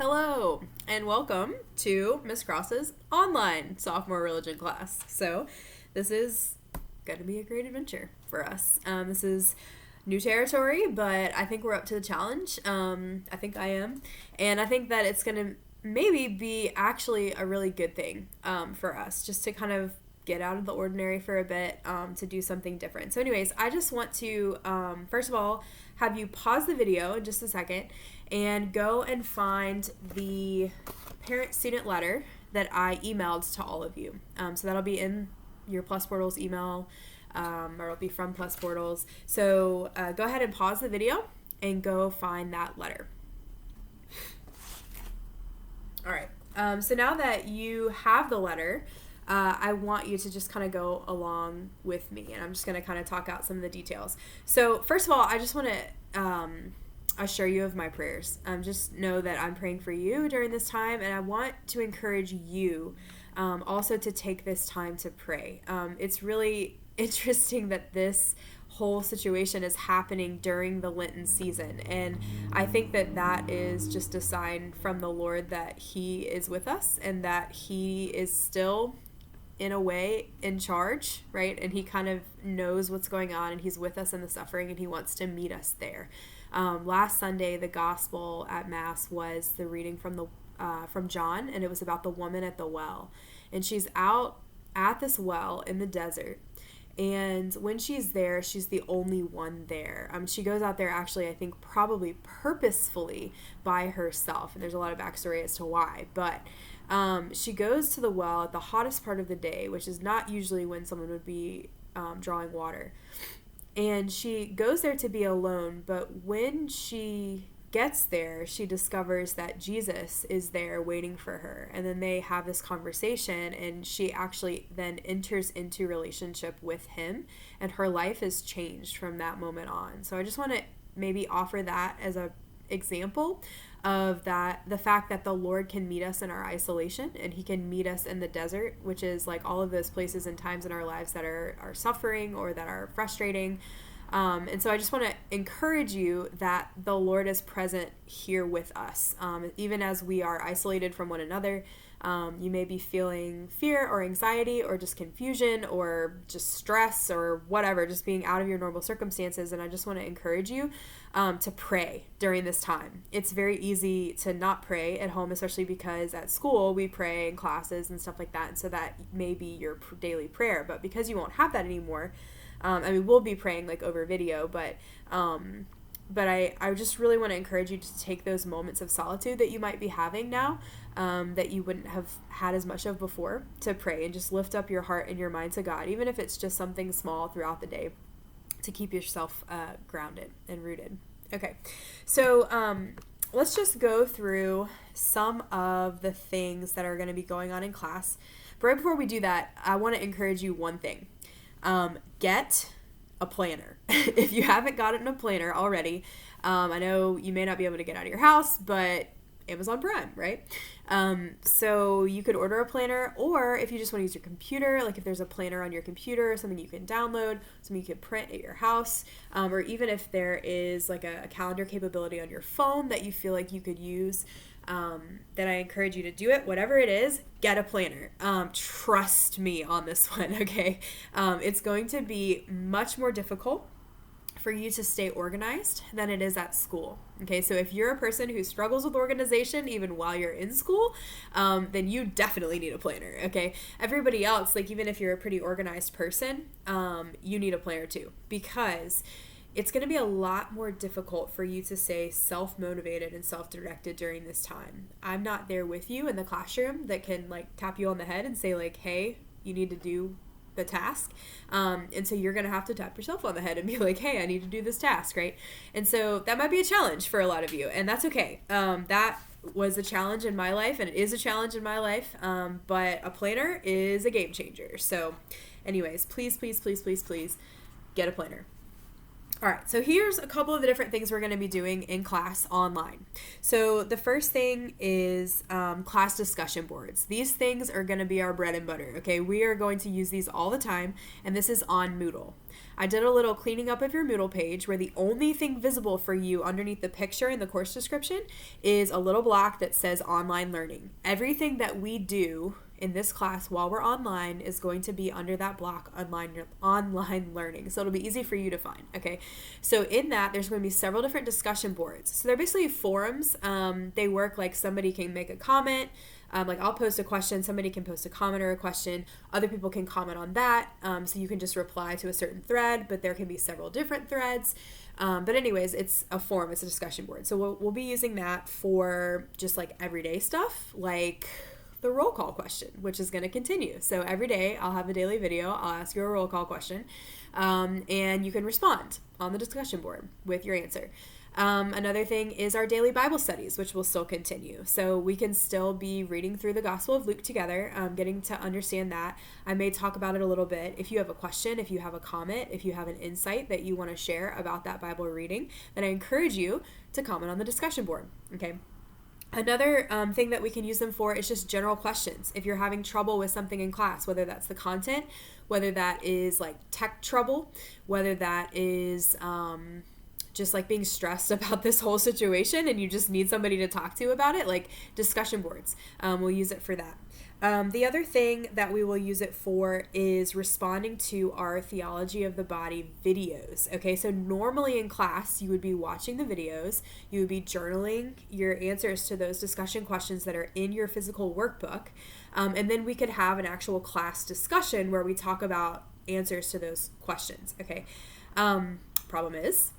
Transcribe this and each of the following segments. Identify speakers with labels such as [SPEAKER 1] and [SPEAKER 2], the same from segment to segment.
[SPEAKER 1] Hello, and welcome to Miss Krause's online sophomore religion class. So, this is going to be a great adventure for us. This is new territory, but I think we're up to the challenge. I think I am. And I think that it's going to maybe be actually a really good thing for us, just to kind of get out of the ordinary for a bit, to do something different. So anyways, I just want to, first of all, have you pause the video in just a second and go and find the parent-student letter that I emailed to all of you. So that'll be in your Plus Portals email, or it'll be from Plus Portals. So go ahead and pause the video and go find that letter. All right. So now that you have the letter, I want you to just kind of go along with me, and I'm just going to kind of talk out some of the details. So first of all, I just want to assure you of my prayers. Just know that I'm praying for you during this time, and I want to encourage you also to take this time to pray. It's really interesting that this whole situation is happening during the Lenten season, and I think that that is just a sign from the Lord that He is with us and that He is still in a way in charge, right? And He kind of knows what's going on, and He's with us in the suffering, and He wants to meet us there. Last Sunday, the gospel at Mass was the reading from John, and it was about the woman at the well. And she's out at this well in the desert, and when she's there, she's the only one there. She goes out there actually, I think, probably purposefully by herself, and there's a lot of backstory as to why, but she goes to the well at the hottest part of the day, which is not usually when someone would be drawing water. And she goes there to be alone, but when she gets there, she discovers that Jesus is there waiting for her. And then they have this conversation, and she actually then enters into relationship with Him, and her life is changed from that moment on. So I just want to maybe offer that as a example of that, the fact that the Lord can meet us in our isolation, and He can meet us in the desert, which is like all of those places and times in our lives that are suffering or that are frustrating. And so I just want to encourage you that the Lord is present here with us. Even as we are isolated from one another, you may be feeling fear or anxiety or just confusion or just stress or whatever, just being out of your normal circumstances. And I just want to encourage you to pray during this time. It's very easy to not pray at home, especially because at school we pray in classes and stuff like that. And so that may be your daily prayer. But because you won't have that anymore, we'll be praying like over video, but I just really want to encourage you to take those moments of solitude that you might be having now, that you wouldn't have had as much of before, to pray and just lift up your heart and your mind to God, even if it's just something small throughout the day, to keep yourself grounded and rooted. Okay, so let's just go through some of the things that are going to be going on in class. But right before we do that, I want to encourage you one thing. Get a planner. If you haven't gotten a planner already, I know you may not be able to get out of your house, but Amazon Prime, right? So you could order a planner, or if you just want to use your computer, like if there's a planner on your computer, something you can download, something you can print at your house, or even if there is like a calendar capability on your phone that you feel like you could use, then I encourage you to do it. Whatever it is, get a planner. Trust me on this one, okay? It's going to be much more difficult for you to stay organized than it is at school. Okay, so if you're a person who struggles with organization even while you're in school, then you definitely need a planner. Okay, everybody else, like even if you're a pretty organized person, you need a planner too, because it's going to be a lot more difficult for you to stay self-motivated and self-directed during this time. I'm not there with you in the classroom that can like tap you on the head and say like, hey, you need to do the task. And so you're going to have to tap yourself on the head and be like, hey, I need to do this task, right? And so that might be a challenge for a lot of you, and that's okay. That was a challenge in my life, and it is a challenge in my life, but a planner is a game changer. So anyways, please, please, please, please, please get a planner. All right, so here's a couple of the different things we're going to be doing in class online. So the first thing is class discussion boards. These things are going to be our bread and butter, okay? We are going to use these all the time, and this is on Moodle. I did a little cleaning up of your Moodle page where the only thing visible for you underneath the picture in the course description is a little block that says online learning. Everything that we do in this class while we're online is going to be under that block, online learning. So it'll be easy for you to find, okay? So in that, there's going to be several different discussion boards. So they're basically forums. They work like somebody can make a comment. Like I'll post a question, somebody can post a comment or a question, other people can comment on that, so you can just reply to a certain thread, but there can be several different threads. But anyways, it's a forum, it's a discussion board. So we'll be using that for just like everyday stuff, like the roll call question, which is going to continue. So every day I'll have a daily video, I'll ask you a roll call question, and you can respond on the discussion board with your answer. Another thing is our daily Bible studies, which will still continue. So we can still be reading through the Gospel of Luke together, getting to understand that. I may talk about it a little bit. If you have a question, if you have a comment, if you have an insight that you want to share about that Bible reading, then I encourage you to comment on the discussion board, okay? Another thing that we can use them for is just general questions. If you're having trouble with something in class, whether that's the content, whether that is like tech trouble, whether that is just like being stressed about this whole situation and you just need somebody to talk to about it, like discussion boards, we'll use it for that. The other thing that we will use it for is responding to our Theology of the Body videos. Okay, so normally in class, you would be watching the videos, you would be journaling your answers to those discussion questions that are in your physical workbook, and then we could have an actual class discussion where we talk about answers to those questions. Okay, problem is,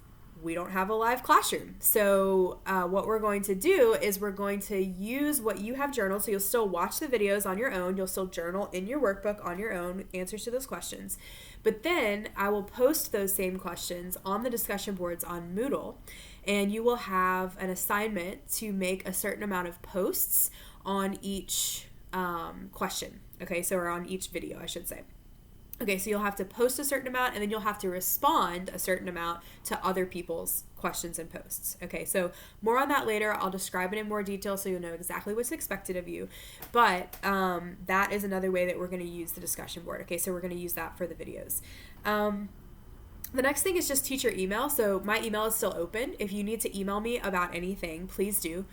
[SPEAKER 1] we don't have a live classroom. So what we're going to do is we're going to use what you have journaled. So you'll still watch the videos on your own. You'll still journal in your workbook on your own answers to those questions. But then I will post those same questions on the discussion boards on Moodle. And you will have an assignment to make a certain amount of posts on each question. Okay, so or on each video, I should say. Okay, so you'll have to post a certain amount and then you'll have to respond a certain amount to other people's questions and posts. Okay, so more on that later. I'll describe it in more detail so you'll know exactly what's expected of you. But that is another way that we're going to use the discussion board. Okay, so we're going to use that for the videos. The next thing is just teacher email. So my email is still open. If you need to email me about anything, please do.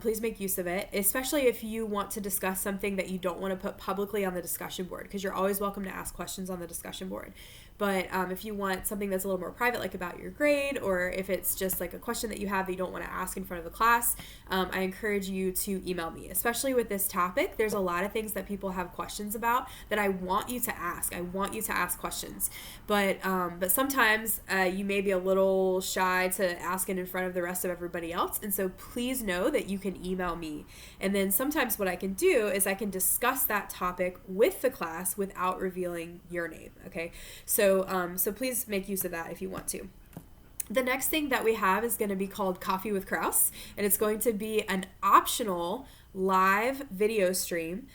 [SPEAKER 1] Please make use of it, especially if you want to discuss something that you don't want to put publicly on the discussion board, because you're always welcome to ask questions on the discussion board. But if you want something that's a little more private, like about your grade, or if it's just like a question that you have that you don't want to ask in front of the class, I encourage you to email me. Especially with this topic, there's a lot of things that people have questions about that I want you to ask. I want you to ask questions. But sometimes you may be a little shy to ask it in front of the rest of everybody else. And so please know that you can email me. And then sometimes what I can do is I can discuss that topic with the class without revealing your name. Okay, so please make use of that if you want to. The next thing that we have is going to be called Coffee with Krause, and it's going to be an optional live video stream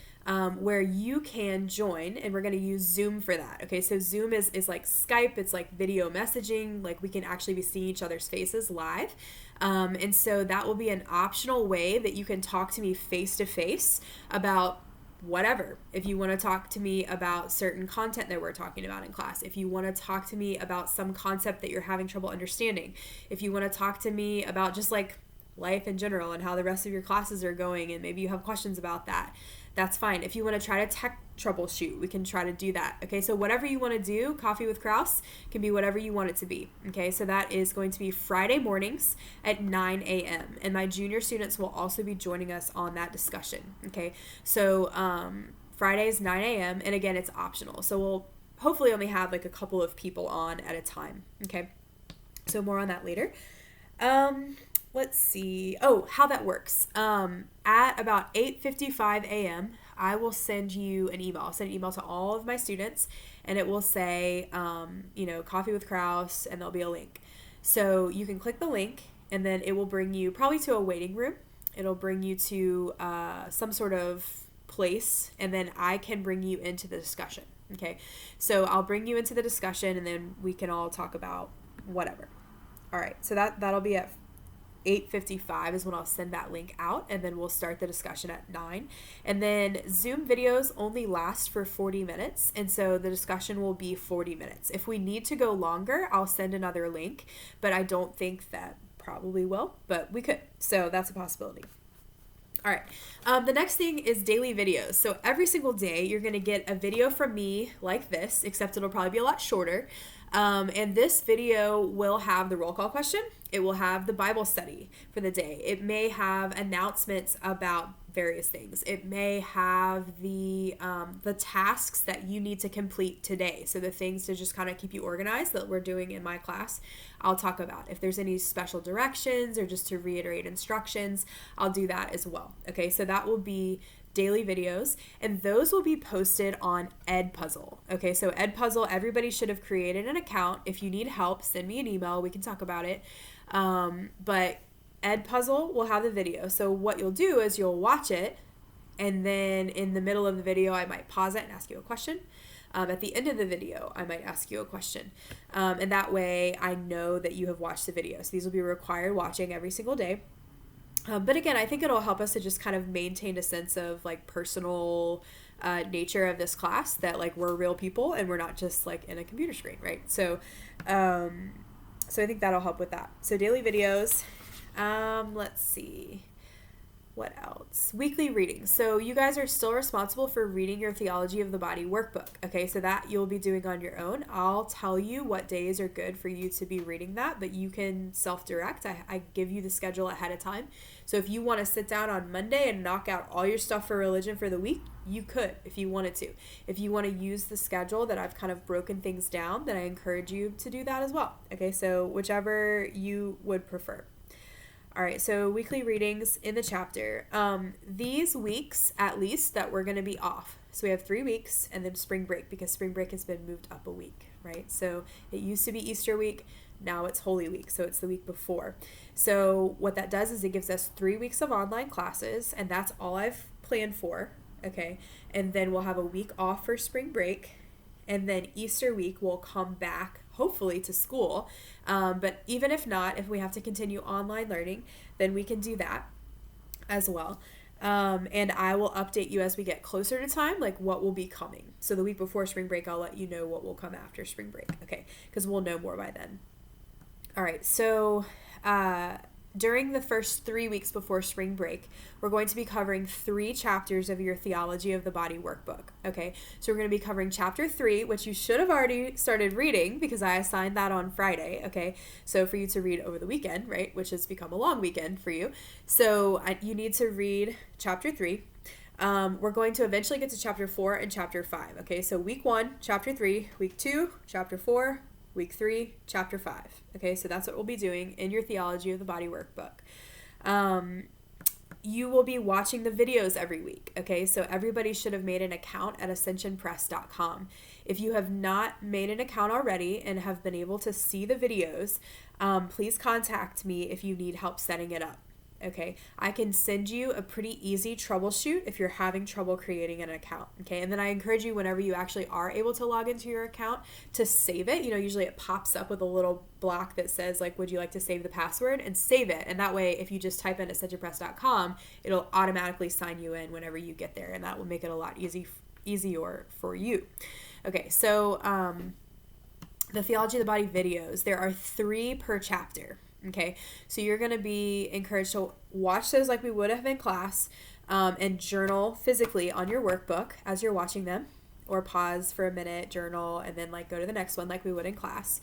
[SPEAKER 1] where you can join, and we're going to use Zoom for that. Okay, so Zoom is like Skype, it's like video messaging, like we can actually be seeing each other's faces live. And so that will be an optional way that you can talk to me face to face about whatever. If you want to talk to me about certain content that we're talking about in class, if you want to talk to me about some concept that you're having trouble understanding, if you want to talk to me about just like life in general and how the rest of your classes are going and maybe you have questions about that, that's fine. If you want to try to tech troubleshoot, we can try to do that. Okay, so whatever you want to do, Coffee with Krause can be whatever you want it to be. Okay, so that is going to be Friday mornings at 9 a.m. And my junior students will also be joining us on that discussion. Okay, so Fridays 9 a.m. and again, it's optional. So we'll hopefully only have like a couple of people on at a time. Okay, so more on that later. Let's see. Oh, how that works. At about 8:55 a.m., I will send you an email. I'll send an email to all of my students, and it will say, Coffee with Krause, and there'll be a link. So you can click the link, and then it will bring you probably to a waiting room. It'll bring you to some sort of place, and then I can bring you into the discussion. Okay, so I'll bring you into the discussion, and then we can all talk about whatever. All right, so that'll be at 8:55 is when I'll send that link out, and then we'll start the discussion at 9. And then Zoom videos only last for 40 minutes, and so the discussion will be 40 minutes. If we need to go longer, I'll send another link, but I don't think that probably will, but we could. So that's a possibility. All right. The next thing is daily videos. So every single day, you're going to get a video from me like this, except it'll probably be a lot shorter. And this video will have the roll call question. It will have the Bible study for the day. It may have announcements about various things. It may have the tasks that you need to complete today. So the things to just kind of keep you organized that we're doing in my class, I'll talk about. If there's any special directions or just to reiterate instructions, I'll do that as well. Okay, so that will be daily videos, and those will be posted on Edpuzzle. Okay, so Edpuzzle, everybody should have created an account. If you need help, send me an email. We can talk about it. But Edpuzzle will have the video. So what you'll do is you'll watch it, and then in the middle of the video, I might pause it and ask you a question. At the end of the video, I might ask you a question. And that way I know that you have watched the video. So these will be required watching every single day. But again, I think it'll help us to just kind of maintain a sense of like personal nature of this class, that like we're real people and we're not just like in a computer screen, right? So I think that'll help with that. So daily videos. Let's see. What else? Weekly readings. So you guys are still responsible for reading your Theology of the Body workbook. Okay, so that you'll be doing on your own. I'll tell you what days are good for you to be reading that, but you can self-direct. I give you the schedule ahead of time. So if you want to sit down on Monday and knock out all your stuff for religion for the week, you could if you wanted to. If you want to use the schedule that I've kind of broken things down, then I encourage you to do that as well. Okay, so whichever you would prefer. All right, so weekly readings in the chapter. These weeks, at least, that we're going to be off. So we have 3 weeks and then spring break, because spring break has been moved up a week, right? So it used to be Easter week. Now it's Holy Week, so it's the week before. So what that does is it gives us 3 weeks of online classes, and that's all I've planned for, okay? And then we'll have a week off for spring break, and then Easter week we'll come back hopefully to school. But even if not, if we have to continue online learning, then we can do that as well. And I will update you as we get closer to time, like what will be coming. So the week before spring break, I'll let you know what will come after spring break, okay? Because we'll know more by then. All right, so during the first 3 weeks before spring break, we're going to be covering 3 chapters of your Theology of the Body workbook, okay? So we're going to be covering chapter 3, which you should have already started reading because I assigned that on Friday, okay? So for you to read over the weekend, right, which has become a long weekend for you. So you need to read chapter 3. We're going to eventually get to chapter 4 and chapter 5, okay? So week 1, chapter 3, week 2, chapter 4, week 3, chapter 5. Okay, so that's what we'll be doing in your Theology of the Body workbook. You will be watching the videos every week. Okay, so everybody should have made an account at ascensionpress.com. If you have not made an account already and have been able to see the videos, please contact me if you need help setting it up. Okay, I can send you a pretty easy troubleshoot if you're having trouble creating an account. Okay, and then I encourage you, whenever you actually are able to log into your account, to save it. You know, usually it pops up with a little block that says like, would you like to save the password, and save it. And that way, if you just type in ascensionpress.com, it'll automatically sign you in whenever you get there, and that will make it a lot easier for you. Okay, so the Theology of the Body videos, there are 3 per chapter. Okay, so you're going to be encouraged to watch those like we would have in class, and journal physically on your workbook as you're watching them, or pause for a minute, journal, and then like go to the next one like we would in class.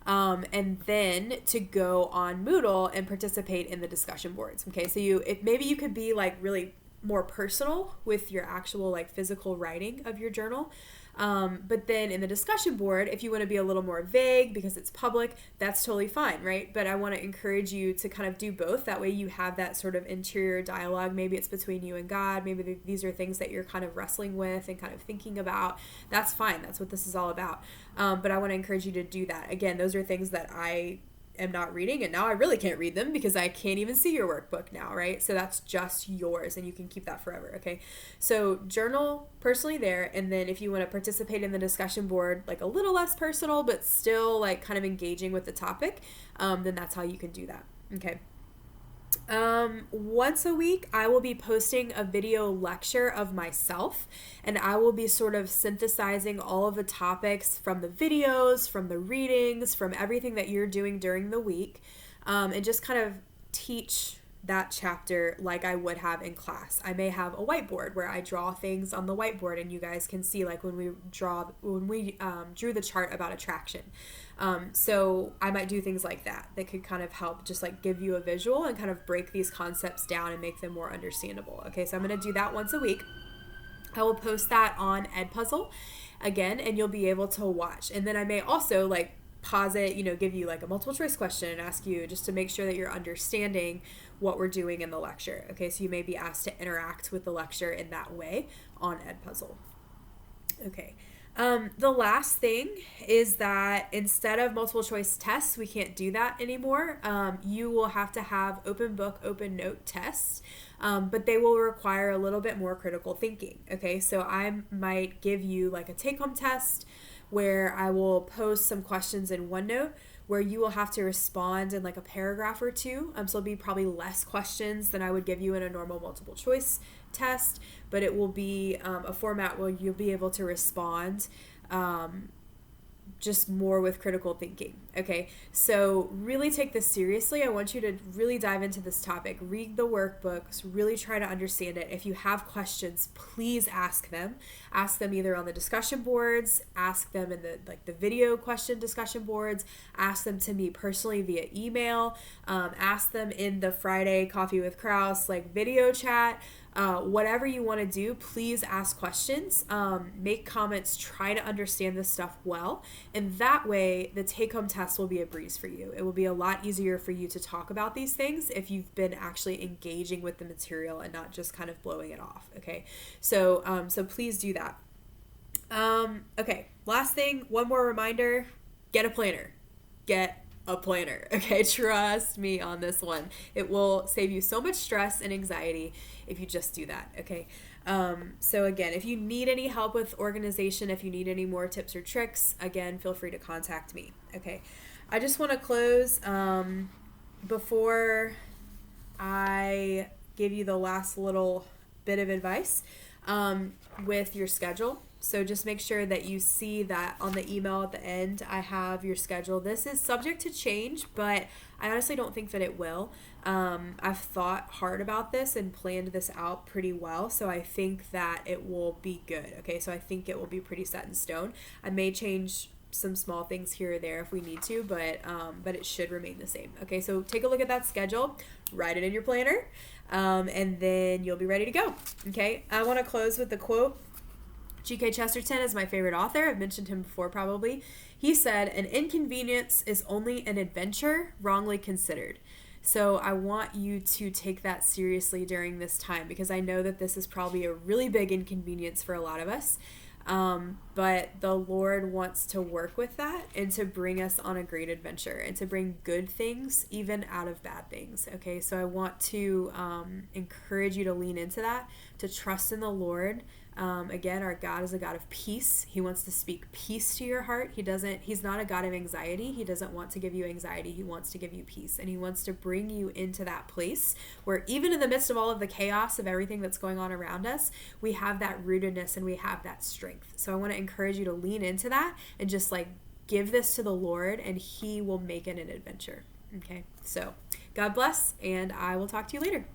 [SPEAKER 1] And then to go on Moodle and participate in the discussion boards. Okay, so maybe you could be like really more personal with your actual like physical writing of your journal. But then in the discussion board, if you want to be a little more vague because it's public, that's totally fine, right? But I want to encourage you to kind of do both. That way you have that sort of interior dialogue. Maybe it's between you and God. Maybe these are things that you're kind of wrestling with and kind of thinking about. That's fine. That's what this is all about. But I want to encourage you to do that. Again, those are things that I am not reading, and now I really can't read them because I can't even see your workbook now, right? So that's just yours, and you can keep that forever, okay? So journal personally there, and then if you want to participate in the discussion board, like a little less personal, but still like kind of engaging with the topic, then that's how you can do that, okay? Once a week, I will be posting a video lecture of myself, and I will be sort of synthesizing all of the topics from the videos, from the readings, from everything that you're doing during the week, and just kind of teach that chapter like I would have in class. I may have a whiteboard where I draw things on the whiteboard, and you guys can see like when we drew the chart about attraction. So I might do things like that could kind of help just like give you a visual and kind of break these concepts down and make them more understandable. Okay, so I'm going to do that once a week. I will post that on Edpuzzle again, and you'll be able to watch. And then I may also like pause it, give you like a multiple choice question and ask you just to make sure that you're understanding what we're doing in the lecture. Okay, so you may be asked to interact with the lecture in that way on Edpuzzle. Okay. The last thing is that instead of multiple choice tests, we can't do that anymore. You will have to have open book, open note tests, but they will require a little bit more critical thinking. Okay, so I might give you like a take-home test where I will post some questions in OneNote where you will have to respond in like a paragraph or two. So it'll be probably less questions than I would give you in a normal multiple choice test, but it will be a format where you'll be able to respond just more with critical thinking. Okay, so really take this seriously. I want you to really dive into this topic. Read the workbooks, really try to understand it. If you have questions, please ask them. Ask them either on the discussion boards, ask them in the video question discussion boards, ask them to me personally via email, ask them in the Friday Coffee with Krause video chat. Whatever you want to do, please ask questions, make comments, try to understand this stuff well, and that way the take-home test will be a breeze for you. It will be a lot easier for you to talk about these things if you've been actually engaging with the material and not just kind of blowing it off, okay? So please do that. Okay, last thing, one more reminder, get a planner. Get a planner, okay? Trust me on this one. It will save you so much stress and anxiety if you just do that, okay? So again, if you need any help with organization, if you need any more tips or tricks, again, feel free to contact me, okay? I just want to close before I give you the last little bit of advice with your schedule. So just make sure that you see that on the email at the end, I have your schedule. This is subject to change, but I honestly don't think that it will. I've thought hard about this and planned this out pretty well, so I think that it will be good. Okay, so I think it will be pretty set in stone. I may change some small things here or there if we need to, but it should remain the same. Okay, so take a look at that schedule, write it in your planner, and then you'll be ready to go. Okay, I want to close with the quote. G.K. Chesterton is my favorite author. I've mentioned him before probably. He said, "An inconvenience is only an adventure wrongly considered." So I want you to take that seriously during this time because I know that this is probably a really big inconvenience for a lot of us. But the Lord wants to work with that and to bring us on a great adventure and to bring good things even out of bad things. Okay, so I want to encourage you to lean into that, to trust in the Lord. Again, our God is a God of peace. He wants to speak peace to your heart. He's not a God of anxiety. He doesn't want to give you anxiety. He wants to give you peace. And he wants to bring you into that place where even in the midst of all of the chaos of everything that's going on around us, we have that rootedness and we have that strength. So I want to encourage you to lean into that and just give this to the Lord, and he will make it an adventure. Okay, so God bless, and I will talk to you later.